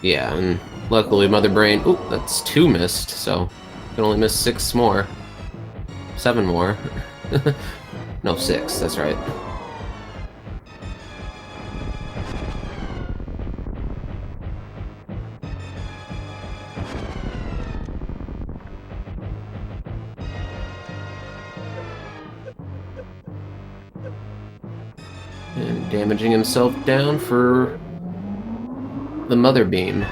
yeah, and luckily Mother Brain, ooh, that's 2 missed, so can only miss 6 more. 7 more. No, 6, that's right. And damaging himself down for the Mother Beam.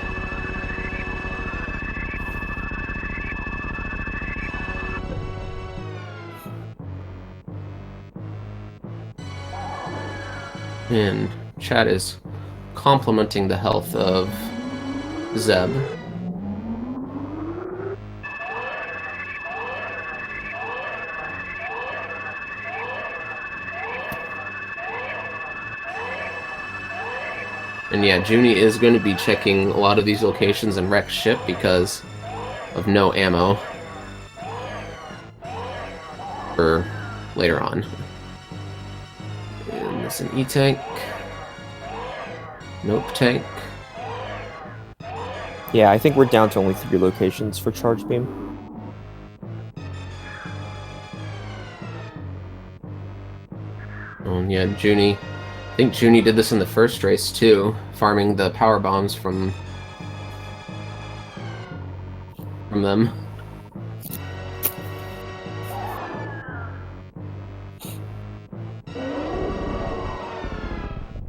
And chat is complimenting the health of Zeb. And yeah, Junie is going to be checking a lot of these locations in wrecked ship because of no ammo for later on. And this is an E-tank. Nope tank. Yeah, I think we're down to only 3 locations for Charge Beam. Oh yeah, Junie. I think Junie did this in the first race too, farming the power bombs from them.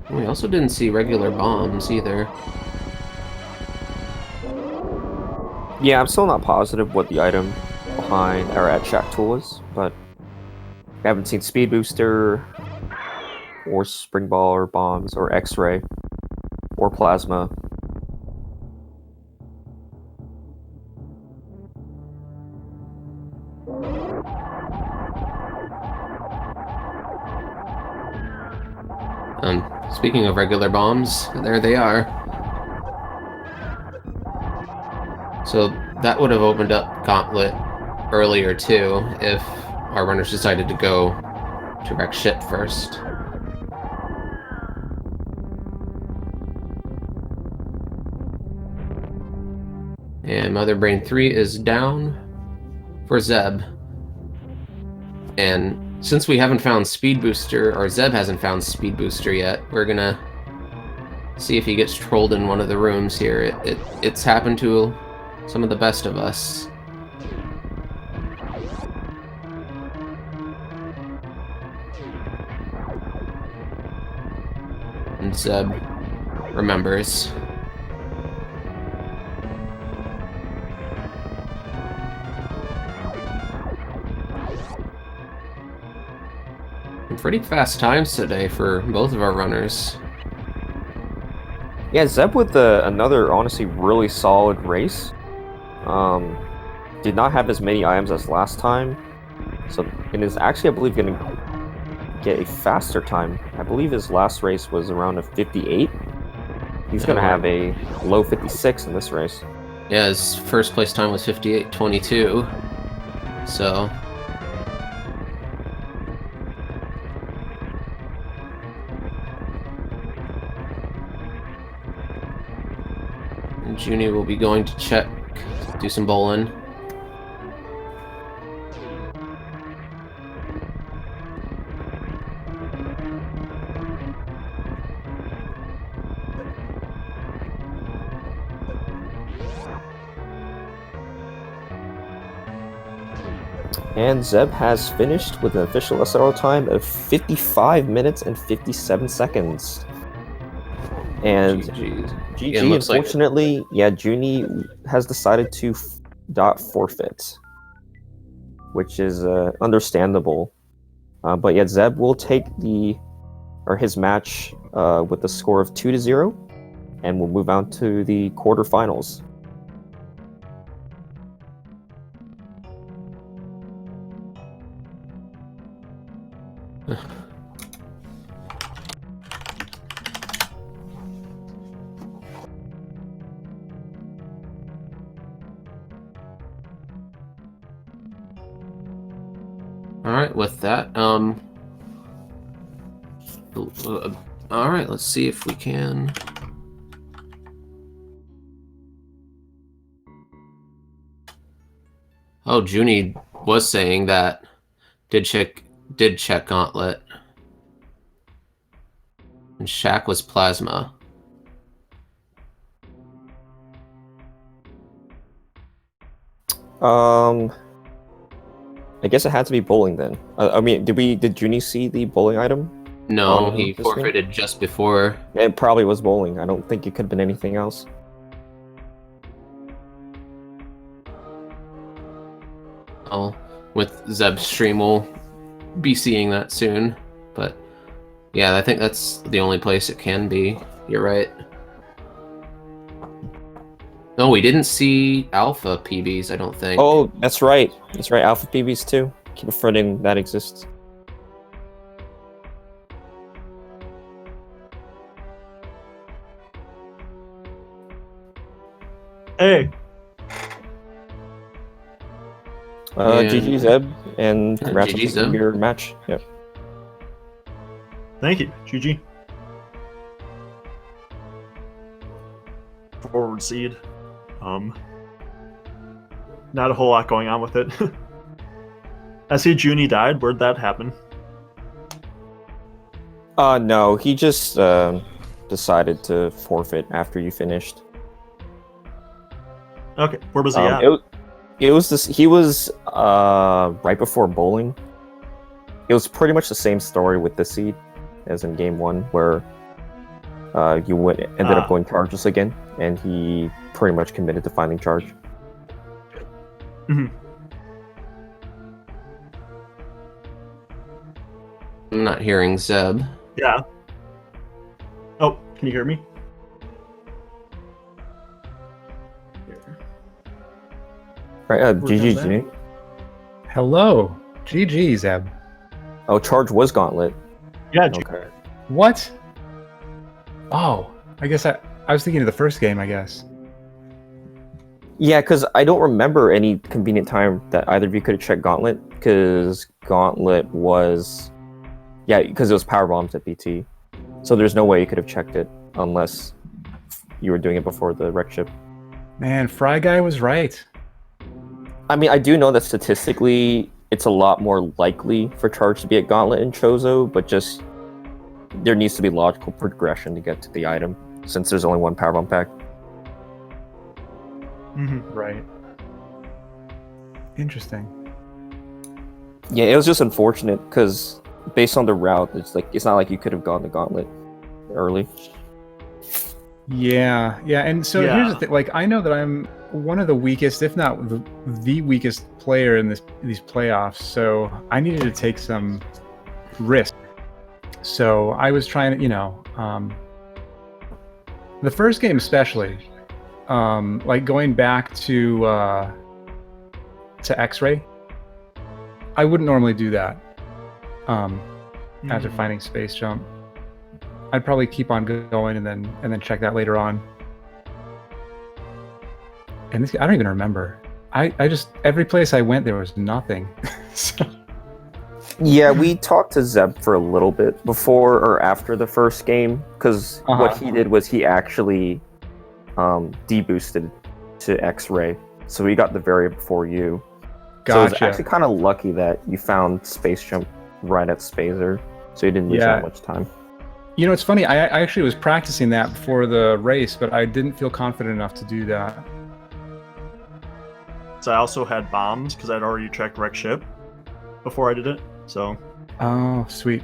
We also didn't see regular bombs either. Yeah, I'm still not positive what the item behind or at Shack Tool is, but I haven't seen Speed Booster or Spring Ball or Bombs or X-Ray or Plasma. Speaking of regular bombs, there they are. So that would have opened up Gauntlet earlier too, if our runners decided to go to wreck ship first. And Mother Brain 3 is down for Zeb. And since we haven't found Speed Booster, or Zeb hasn't found Speed Booster yet, we're gonna see if he gets trolled in one of the rooms here. It's happened to some of the best of us. And Zeb remembers. pretty fast times today for both of our runners. Yeah, Zeb with another honestly really solid race. Did not have as many items as last time, so and is actually, I believe, going to get a faster time. I believe his last race was around a 58. He's going to have a low 56 in this race. Yeah, his first place time was 58.22. So. And Junie will be going to check, do some bowling. And Zeb has finished with an official SRO time of 55 minutes and 57 seconds. And GG, unfortunately, yeah, Junie has decided to forfeit, which is understandable. But yet Zeb will take his match with the score of 2-0, and we'll move on to the quarterfinals. Alright, with that, alright, let's see if we can. Oh, Junie was saying that did check Gauntlet. And Shaq was Plasma. I guess it had to be bowling then. I mean, did Junie see the bowling item? No, he forfeited just before. It probably was bowling. I don't think it could have been anything else. Oh, with Zeb's stream, we'll be seeing that soon. But yeah, I think that's the only place it can be. You're right. No, we didn't see Alpha PBs, I don't think. Oh, that's right. That's right. Alpha PBs too. Keep forgetting that exists. Hey. GG Zeb, and congrats on your match. Yep. Thank you. GG. Forward seed. Not a whole lot going on with it. I see Junie died. Where'd that happen? No, he just decided to forfeit after you finished. Okay, where was he at? It was this. He was right before bowling. It was pretty much the same story with the seed as in game 1, where you ended up going chargeless again, and he pretty much committed to finding charge. Mm-hmm. I'm not hearing Zeb. Yeah. Oh, can you hear me? Right, GG. Hello. GG, Zeb. Oh, charge was Gauntlet. Yeah. Okay. What? Oh, I guess I was thinking of the first game, I guess. Yeah, because I don't remember any convenient time that either of you could have checked Gauntlet, because Gauntlet was... Yeah, because it was power bombs at BT. So there's no way you could have checked it unless you were doing it before the wreck ship. Man, Fry Guy was right. I mean, I do know that statistically, it's a lot more likely for charge to be at Gauntlet and Chozo, but just there needs to be logical progression to get to the item, since there's only one powerbomb pack. Mm-hmm. Right. Interesting. Yeah, it was just unfortunate, because based on the route, it's not like you could have gone the Gauntlet early. Yeah, and so here's the thing, like, I know that I'm one of the weakest, if not the weakest player in these playoffs, so I needed to take some risk So I was trying to, the first game especially, like going back to X-Ray, I wouldn't normally do that. After finding Space Jump, I'd probably keep on going and then check that later on. And I don't even remember. I just every place I went there was nothing. So. Yeah, we talked to Zeb for a little bit before or after the first game, because what he did was he actually deboosted to X-Ray, so we got the variant before you. Gotcha. So it was actually kind of lucky that you found Space Jump right at Spazer, so you didn't lose that much time. You know, it's funny, I actually was practicing that before the race, but I didn't feel confident enough to do that. So I also had bombs, because I'd already checked wreck ship before I did it, so... Oh, sweet.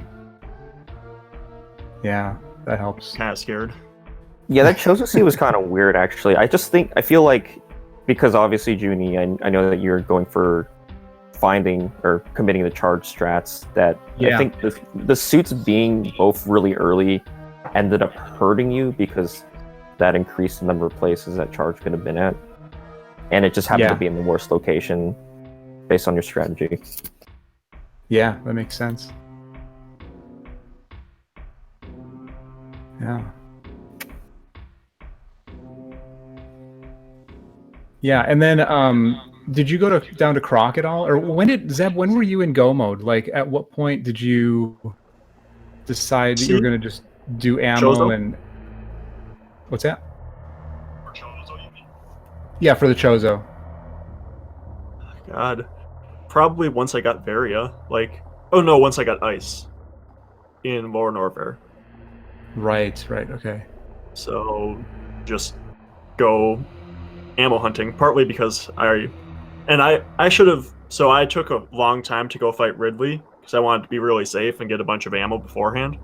Yeah, that helps. Kind of scared. Yeah, that Chozo Seed was kind of weird, actually. I feel like, because obviously, Junie, I know that you're going for finding or committing the charge strats, that I think the suits being both really early ended up hurting you, because that increased the number of places that charge could have been at. And it just happened to be in the worst location based on your strategy. Yeah, that makes sense. Yeah. Yeah, and then did you go down to Croc at all? Or when were you in go mode? Like, at what point did you decide that you were going to just do ammo Chozo? and... What's that? Yeah, for the Chozo. God. Probably once I got Varia. Once I got Ice. In Lower Norfair. Right, okay. So, just go ammo hunting. Partly because I should have... So I took a long time to go fight Ridley, because I wanted to be really safe and get a bunch of ammo beforehand.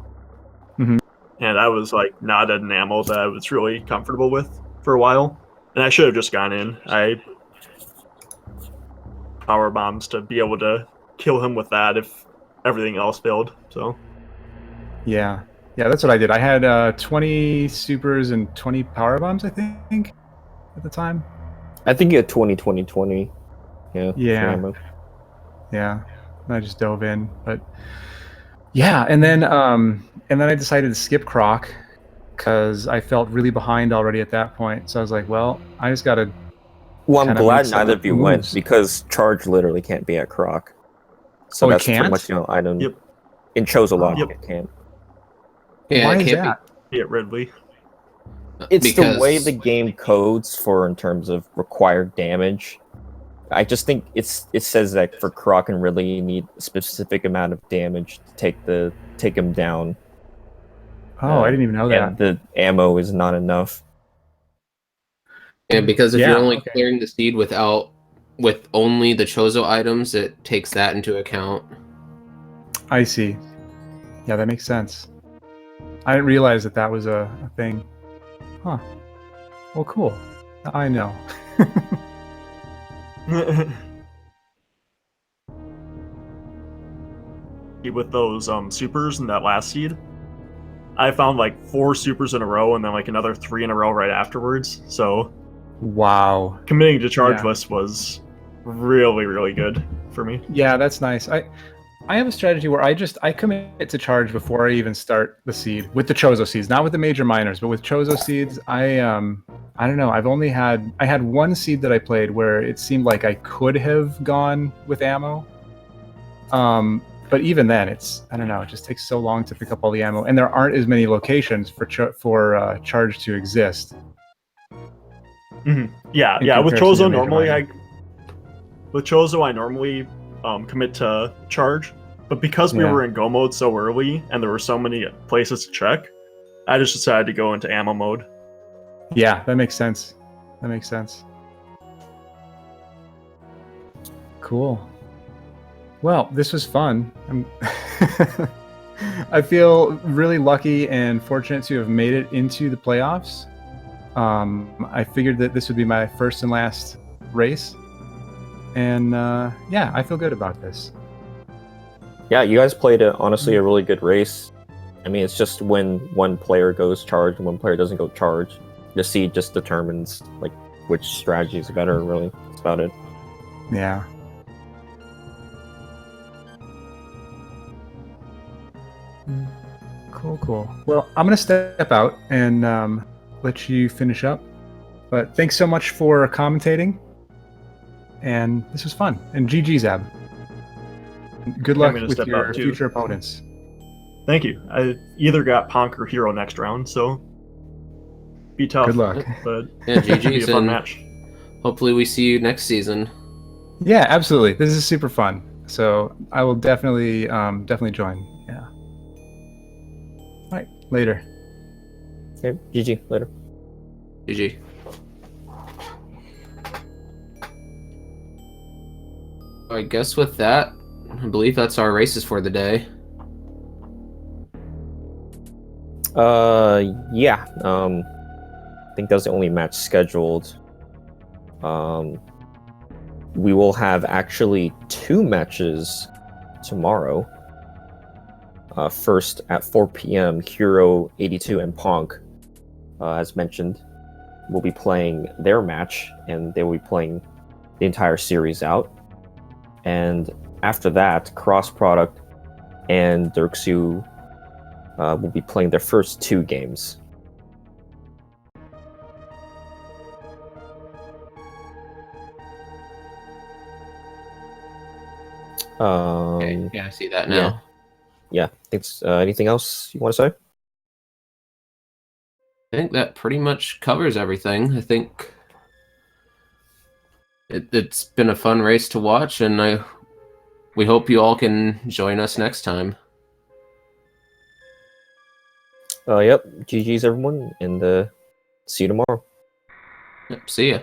Mm-hmm. And I was, not at an ammo that I was really comfortable with for a while. And I should have just gone in. I power bombs to be able to kill him with that if everything else failed. So yeah, that's what I did. I had 20 supers and 20 power bombs, I think, at the time. I think you had 20. Yeah. I just dove in, but yeah, and then I decided to skip Croc because I felt really behind already at that point. So I was like, well, I just gotta... Well, I'm glad neither of you went, because Charge literally can't be at Croc. So that's pretty much the only item. Yep. In Chozo logic, it can't. Yeah, Why it is can't that? be at Ridley. It's the way the game codes for in terms of required damage. I just think it says that for Croc and Ridley, you need a specific amount of damage to take him down. Oh, I didn't even know that. And the ammo is not enough. Yeah, because if you're only clearing the seed with only the Chozo items, it takes that into account. I see. Yeah, that makes sense. I didn't realize that was a thing. Huh. Well, cool. I know. With those supers in that last seed, I found 4 supers in a row and then another 3 in a row right afterwards. So wow, committing to charge list was really, really good for me. Yeah, that's nice. I have a strategy where I commit to charge before I even start the seed with the Chozo seeds, not with the major minors, but with Chozo seeds. I don't know. I had one seed that I played where it seemed like I could have gone with ammo. But even then, I don't know. It just takes so long to pick up all the ammo, and there aren't as many locations for charge to exist. Mm-hmm. Yeah. With Chozo, I normally commit to charge, but because we were in go mode so early and there were so many places to check, I just decided to go into ammo mode. Yeah, that makes sense. Cool. Well, this was fun. I feel really lucky and fortunate to have made it into the playoffs. I figured that this would be my first and last race. And I feel good about this. Yeah, you guys played honestly a really good race. I mean, it's just when one player goes charge and one player doesn't go charge. The seed just determines like which strategy is better. Really, that's about it. Yeah. Cool. Well, I'm gonna step out and let you finish up. But thanks so much for commentating. And this was fun. And GG, Zab. Good luck me to with step your out, too. future opponents. Thank you. I either got Ponk or Hero next round, so be tough. Good luck. But Yeah, it'll be a GG's, fun and match. hopefully we see you next season. Yeah, absolutely. This is super fun. So I will definitely join. Yeah. All right. Later. Okay, GG. Later. GG. I guess with that, I believe that's our races for the day. Yeah. I think that's the only match scheduled. We will have actually 2 matches tomorrow. First at 4 p.m., Hero 82 and Ponk, as mentioned, will be playing their match, and they will be playing the entire series out. And after that, Cross Product and Dirksu will be playing their first 2 games. Okay, yeah, I see that now. Yeah. It's anything else you want to say? I think that pretty much covers everything. I think it's been a fun race to watch, and we hope you all can join us next time. Yep. GG's everyone, and see you tomorrow. Yep, see ya.